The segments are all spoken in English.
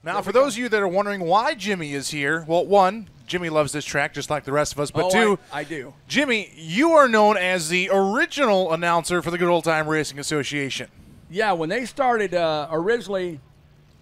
Now, for those of you that are wondering why Jimmy is here, well, one, Jimmy loves this track just like the rest of us, but two, I do. Jimmy, you are known as the original announcer for the Good Old Time Racing Association. Yeah, when they started originally,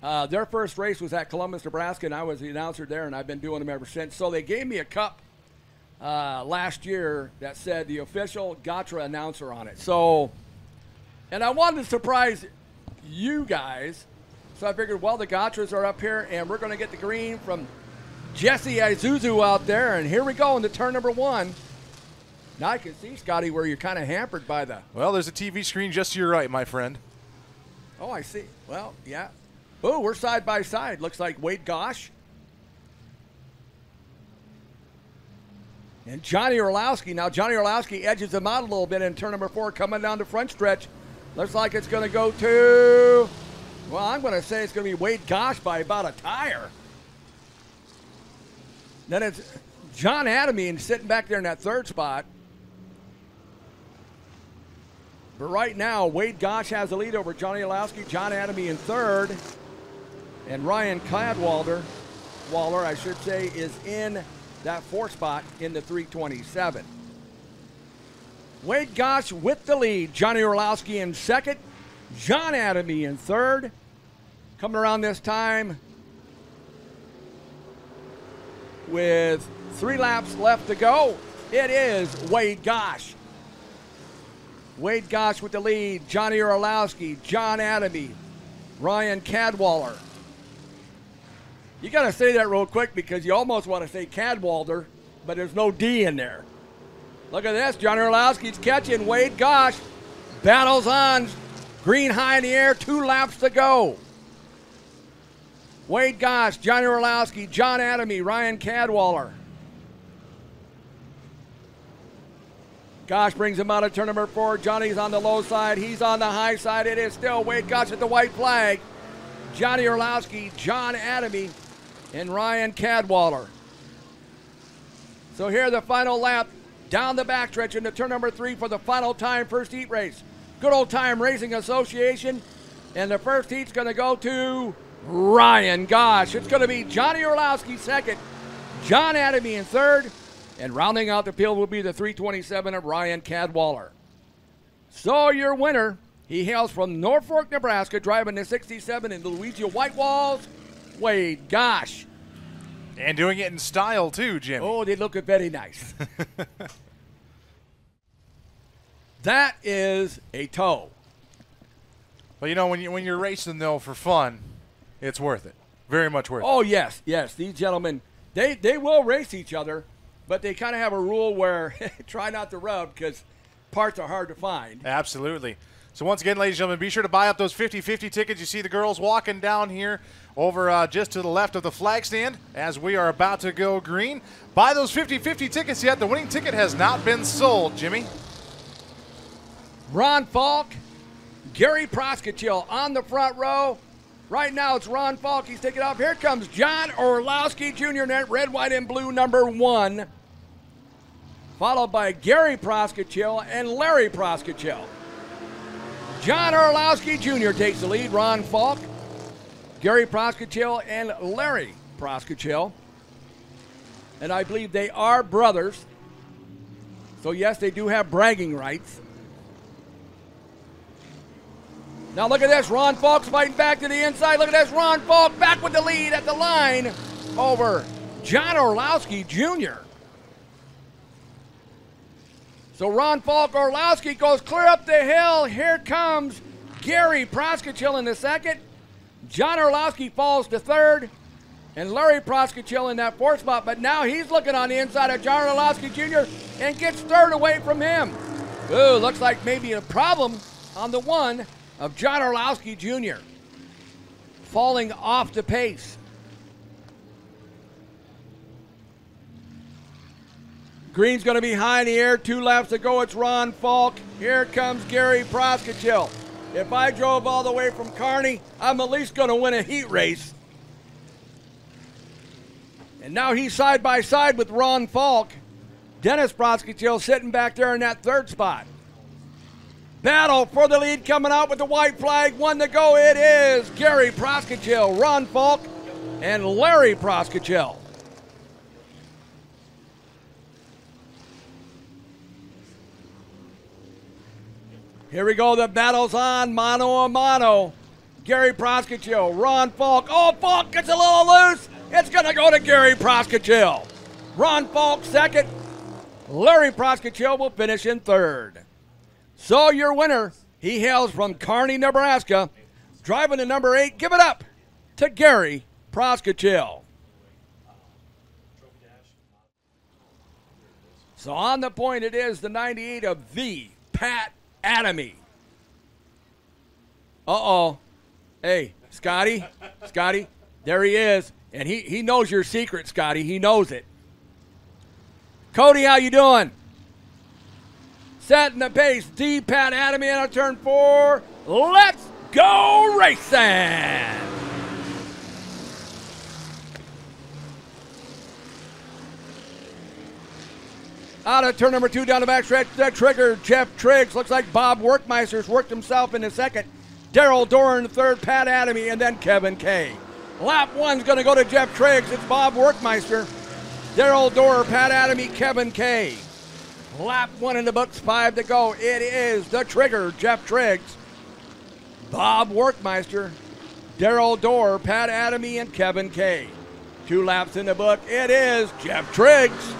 their first race was at Columbus, Nebraska, and I was the announcer there, and I've been doing them ever since. So they gave me a cup last year that said the official G.O.T.R.A announcer on it. So, and I wanted to surprise you guys, so I figured, well, the G.O.T.R.As are up here, and we're going to get the green from Jesse Isuzu out there, and here we go into turn number 1. Now I can see, Scotty, where you're kind of hampered by the... Well, there's a TV screen just to your right, my friend. Oh, I see. Well, yeah. Oh, we're side by side. Looks like Wade Gosh and Johnny Orlowski. Now, Johnny Orlowski edges him out a little bit in turn number 4, coming down the front stretch. Looks like it's going to go to... Well, I'm going to say it's going to be Wade Gosh by about a tire. Then it's John Adamy sitting back there in that 3rd spot. But right now, Wade Gosh has the lead over Johnny Orlowski, John Adamy in 3rd. And Ryan Cadwalder, I should say, is in that 4th spot in the 327. Wade Gosh with the lead. Johnny Orlowski in 2nd. John Adamy in 3rd. Coming around this time with 3 laps left to go, it is Wade Gosh. Wade Gosh with the lead. Johnny Orlowski, John Adamy, Ryan Cadwalder. You got to say that real quick because you almost want to say Cadwalder, but there's no D in there. Look at this. Johnny Orlowski's catching. Wade Gosh battles on. Green high in the air. 2 laps to go. Wade Gosh, Johnny Orlowski, John Adamy, Ryan Cadwalder. Gosh brings him out of turn number 4. Johnny's on the low side. He's on the high side. It is still Wade Gosh at the white flag. Johnny Orlowski, John Adamy, and Ryan Cadwalder. So here the final lap down the backstretch into turn number 3 for the final time first heat race. Good Old Time Racing Association. And the first heat's going to go to Ryan Gosh. It's going to be Johnny Orlowski 2nd, John Adamy in 3rd, and rounding out the field will be the 327 of Ryan Cadwalder. So your winner, he hails from Norfolk, Nebraska, driving the 67 in the Luigi White Walls, Wade Gosh. And doing it in style too, Jimmy. Oh, they look very nice. That is a tow. Well, you know, when you're racing, though, for fun, it's worth it. Very much worth it. Oh, yes, yes. These gentlemen, they will race each other, but they kind of have a rule where try not to rub because parts are hard to find. Absolutely. So once again, ladies and gentlemen, be sure to buy up those 50-50 tickets. You see the girls walking down here over just to the left of the flag stand as we are about to go green. Buy those 50-50 tickets yet. The winning ticket has not been sold, Jimmy. Ron Falk, Gary Proskichil on the front row. Right now it's Ron Falk. He's taking off. Here comes John Orlowski Jr. in that red, white, and blue number 1. Followed by Gary Proskichil and Larry Proskichil. John Orlowski Jr. takes the lead. Ron Falk, Gary Proskichil, and Larry Proskichil. And I believe they are brothers. So yes, they do have bragging rights. Now look at this. Ron Falk's fighting back to the inside. Look at this. Ron Falk back with the lead at the line over John Orlowski Jr. So Ron Falk Orlowski goes clear up the hill. Here comes Gary Proskichil in the 2nd. John Orlowski falls to 3rd. And Larry Proskichil in that 4th spot. But now he's looking on the inside of John Orlowski Jr. and gets 3rd away from him. Ooh, looks like maybe a problem on the 1 of John Orlowski Jr. falling off the pace. Green's going to be high in the air. 2 laps to go. It's Ron Falk. Here comes Gary Proskichil. If I drove all the way from Kearney, I'm at least going to win a heat race. And now he's side by side with Ron Falk. Dennis Proskichil sitting back there in that 3rd spot. Battle for the lead coming out with the white flag. 1 to go. It is Gary Proskichil, Ron Falk, and Larry Proskachel. Here we go, the battle's on, mano a mano. Gary Proskachel, Ron Falk. Oh, Falk gets a little loose. It's going to go to Gary Proskachel. Ron Falk second. Larry Proskachel will finish in third. So your winner, he hails from Kearney, Nebraska. Driving to number 8, give it up to Gary Proskachel. So on the point, it is the 98 of the Pat Adamy. Uh-oh. Hey, Scotty, there he is. And he knows your secret, Scotty. He knows it. Cody, how you doing? Setting the pace. D. Pat Adamy on turn 4. Let's go racing! Out of turn number 2 down the backstretch, the trigger, Jeff Triggs. Looks like Bob Workmeister's worked himself in the second. Daryl Dorr in the third, Pat Adamy, and then Kevin Kay. Lap 1's going to go to Jeff Triggs. It's Bob Workmeister, Daryl Dorr, Pat Adamy, Kevin Kay. Lap 1 in the books, 5 to go. It is the trigger, Jeff Triggs, Bob Workmeister, Daryl Dorr, Pat Adamy, and Kevin Kay. 2 laps in the book. It is Jeff Triggs.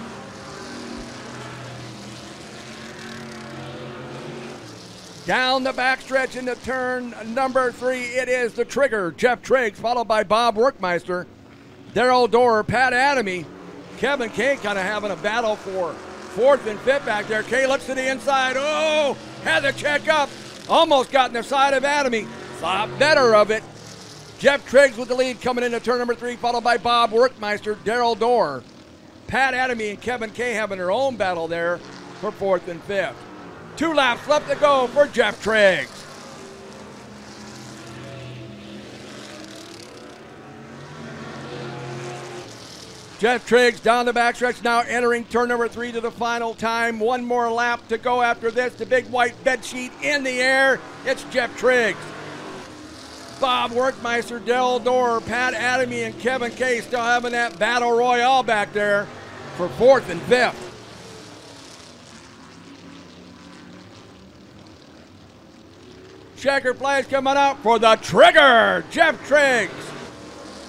Down the backstretch into turn number 3, it is the trigger, Jeff Triggs, followed by Bob Workmeister, Daryl Dorr, Pat Adamy, Kevin Kay kind of having a battle for 4th and 5th back there. Kay looks to the inside. Oh, had to check up. Almost got in the side of Adamy. Thought better of it. Jeff Triggs with the lead coming into turn number 3, followed by Bob Workmeister, Daryl Dorr, Pat Adamy, and Kevin Kay having their own battle there for 4th and 5th. 2 laps left to go for Jeff Triggs. Jeff Triggs down the backstretch now entering turn number 3 to the final time. 1 more lap to go after this. The big white bed sheet in the air. It's Jeff Triggs. Bob Workmeister, Daryl Dorr, Pat Adamy, and Kevin Kay still having that battle royale back there for 4th and 5th. Checker flags coming out for the trigger, Jeff Triggs.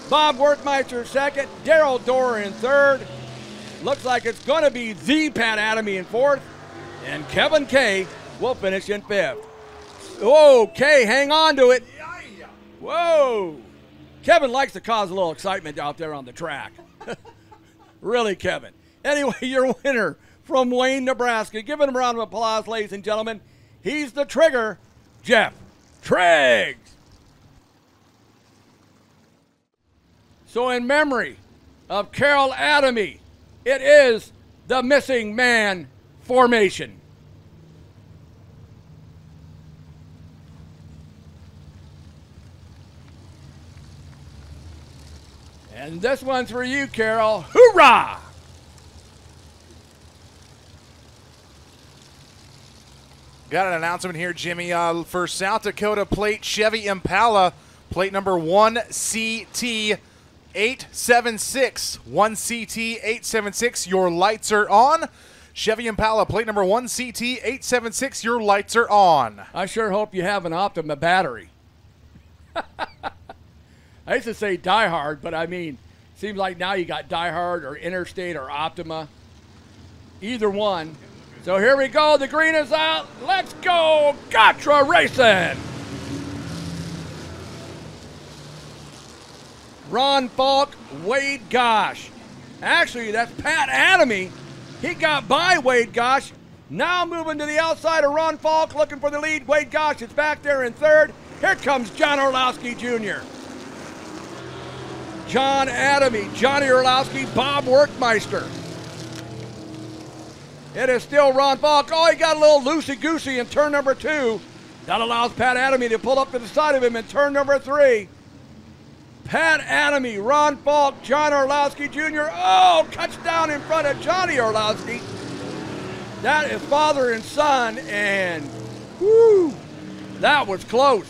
Bob Workmeister second, Daryl Dorr in third. Looks like it's going to be the Pat Adamy in 4th, and Kevin Kay will finish in 5th. Whoa, Kay, hang on to it. Whoa. Kevin likes to cause a little excitement out there on the track. Really, Kevin. Anyway, your winner from Wayne, Nebraska. Give him a round of applause, ladies and gentlemen. He's the trigger, Jeff Triggs. So in memory of Carol Adamy, it is the Missing Man formation. And this one's for you, Carol. Hoorah! Got an announcement here, Jimmy, for South Dakota plate Chevy Impala, plate number 1CT876. 1CT876, your lights are on. Chevy Impala, plate number 1CT876, your lights are on. I sure hope you have an Optima battery. I used to say Die Hard, but I mean, seems like now you got Die Hard or Interstate or Optima. Either one. So here we go. The green is out. Let's go G.O.T.R.A racing. Ron Falk, Wade Gosh. Actually, that's Pat Adamy. He got by Wade Gosh. Now moving to the outside of Ron Falk, looking for the lead. Wade Gosh is back there in third. Here comes John Orlowski Jr. John Adamy, Johnny Orlowski, Bob Workmeister. It is still Ron Falk. Oh, he got a little loosey-goosey in turn number 2. That allows Pat Adamy to pull up to the side of him in turn number 3. Pat Adamy, Ron Falk, John Orlowski Jr. Oh, cuts down in front of Johnny Orlowski. That is father and son, and whoo, that was close.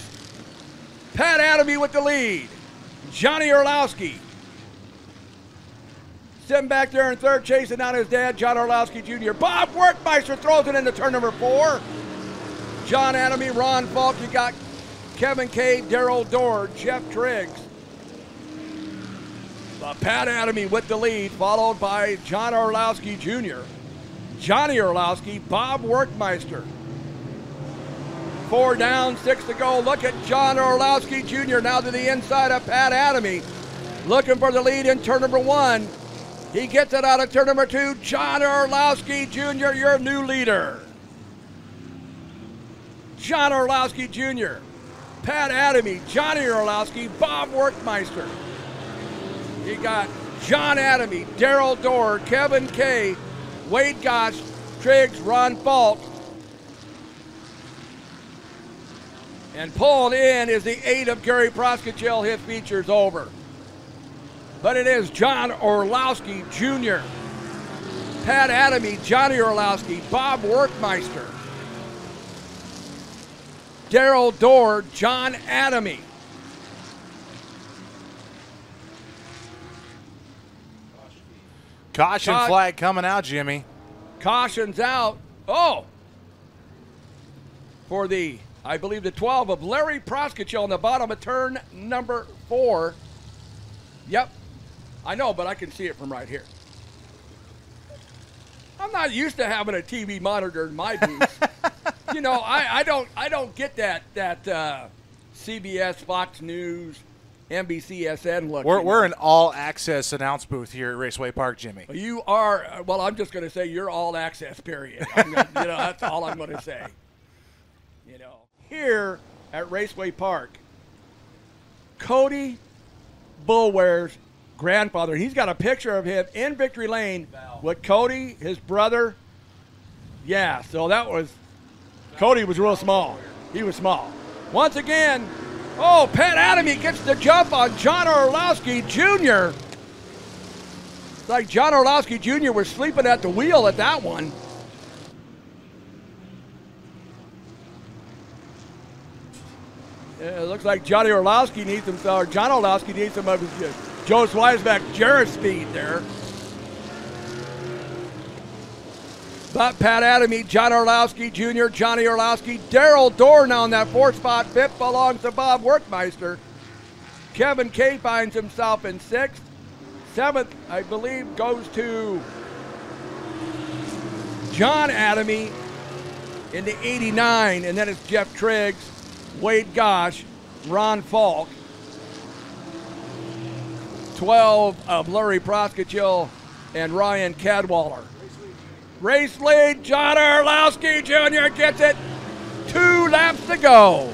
Pat Adamy with the lead. Johnny Orlowski, Sitting back there in third, chasing down his dad, John Orlowski Jr. Bob Werkmeister throws it into turn number 4. John Adamy, Ron Falk, you got Kevin K, Daryl Dorr, Jeff Triggs. But Pat Adamy with the lead, followed by John Orlowski Jr., Johnny Orlowski, Bob Werkmeister. 4 down, 6 to go. Look at John Orlowski Jr. now to the inside of Pat Adamy. Looking for the lead in turn number 1. He gets it out of turn number 2. John Orlowski Jr., your new leader. John Orlowski Jr., Pat Adamy, Johnny Orlowski, Bob Werkmeister. You got John Adamy, Daryl Dorr, Kevin K, Wade Gosh, Triggs, Ron Falk. And pulled in is the 8 of Gary Proskachel. His feature's over. But it is John Orlowski Jr., Pat Adamy, Johnny Orlowski, Bob Werkmeister, Daryl Dorr, John Adamy. Caution flag coming out, Jimmy. Caution's out. Oh! For the, I believe, the 12 of Larry Proskachel on the bottom of turn number 4. Yep. I know, but I can see it from right here. I'm not used to having a TV monitor in my booth. You know, I don't get that CBS, Fox News, NBCSN look. We're an all-access announce booth here at Raceway Park, Jimmy. You are. Well, I'm just going to say you're all-access. Period. That's all I'm going to say. You know, here at Raceway Park, Cody Bullware's grandfather. He's got a picture of him in Victory Lane with Cody, his brother. Yeah, so that was, Cody was real small. He was small. Once again, oh, Pat Adamy gets the jump on John Orlowski Jr. It's like John Orlowski Jr. was sleeping at the wheel at that one. It looks like Johnny Orlowski needs some, or John Orlowski needs some of his Joe Swiesback Jarrett speed there. But Pat Adamy, John Orlowski Jr., Johnny Orlowski, Daryl Dorr now in that 4th spot. 5th belongs to Bob Werkmeister. Kevin K finds himself in 6th. 7th, I believe, goes to John Adamy in the 89, and then it's Jeff Triggs, Wade Gosh, Ron Falk. 12 of Larry Proskachel and Ryan Cadwaller. Race lead, John Orlowski Jr. gets it. 2 laps to go.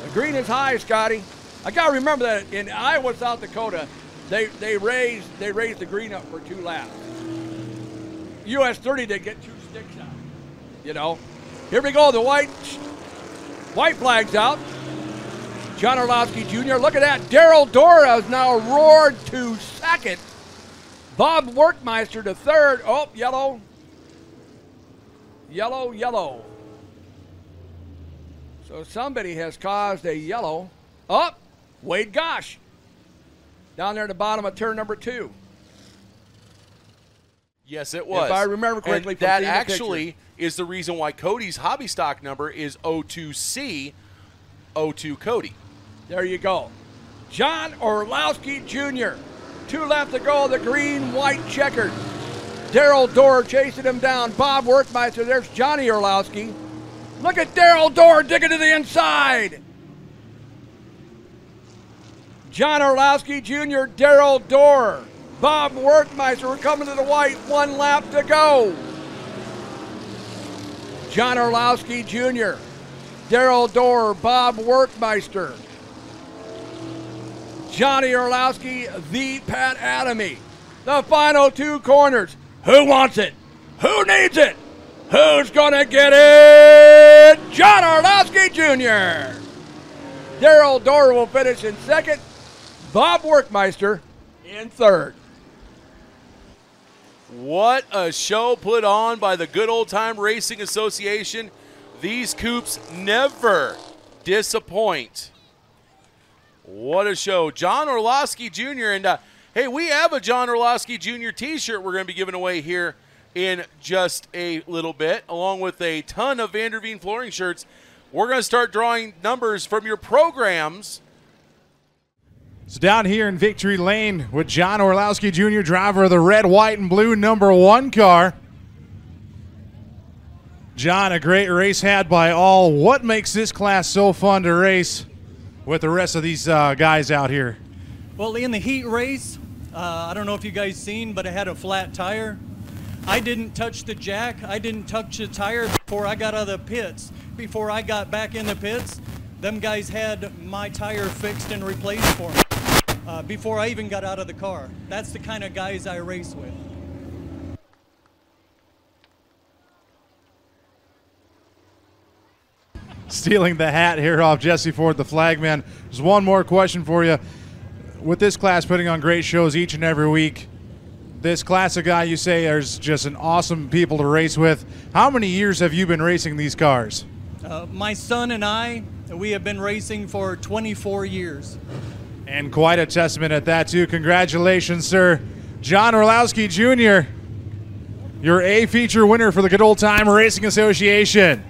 The green is high, Scotty. I got to remember that in Iowa, South Dakota, they raised the green up for 2 laps. US 30, they get 2 sticks out. You know. Here we go, the white flag's out. John Orlowski Jr., look at that. Daryl Dorr has now roared to 2nd. Bob Werkmeister to 3rd. Oh, yellow. Yellow, yellow. So somebody has caused a yellow. Oh, Wade Gosh. Down there at the bottom of turn number 2. Yes, it was. If I remember correctly. And that actually is the reason why Cody's hobby stock number is 02C, 02 Cody. There you go. John Orlowski Jr. 2 left to go, the green-white checkered. Daryl Dorr chasing him down. Bob Werkmeister, there's Johnny Orlowski. Look at Daryl Dorr digging to the inside. John Orlowski Jr., Daryl Dorr, Bob Werkmeister. We're coming to the white, 1 lap to go. John Orlowski Jr., Daryl Dorr, Bob Werkmeister. Johnny Orlowski, the Pat Adamy. The final 2 corners. Who wants it? Who needs it? Who's gonna get it? John Orlowski Jr. Daryl Dorr will finish in 2nd. Bob Werkmeister in 3rd. What a show put on by the Good Old Time Racing Association. These coupes never disappoint. What a show. John Orlowski Jr. And Hey, we have a John Orlowski Jr. t-shirt we're going to be giving away here in just a little bit, along with a ton of Vanderveen flooring shirts. We're going to start drawing numbers from your programs. So down here in Victory Lane with John Orlowski Jr., driver of the red, white, and blue #1 car. John, a great race had by all. What makes this class so fun to race with the rest of these guys out here? Well, in the heat race, I don't know if you guys seen, but I had a flat tire. I didn't touch the jack. I didn't touch the tire before I got out of the pits. Before I got back in the pits, them guys had my tire fixed and replaced for me before I even got out of the car. That's the kind of guys I race with. Stealing the hat here off Jesse Ford, the flagman. There's one more question for you. With this class putting on great shows each and every week, this class of guy you say is just an awesome people to race with. How many years have you been racing these cars? My son and I, we have been racing for 24 years. And quite a testament at that, too. Congratulations, sir. John Orlowski Jr., your A feature winner for the Good Old Time Racing Association.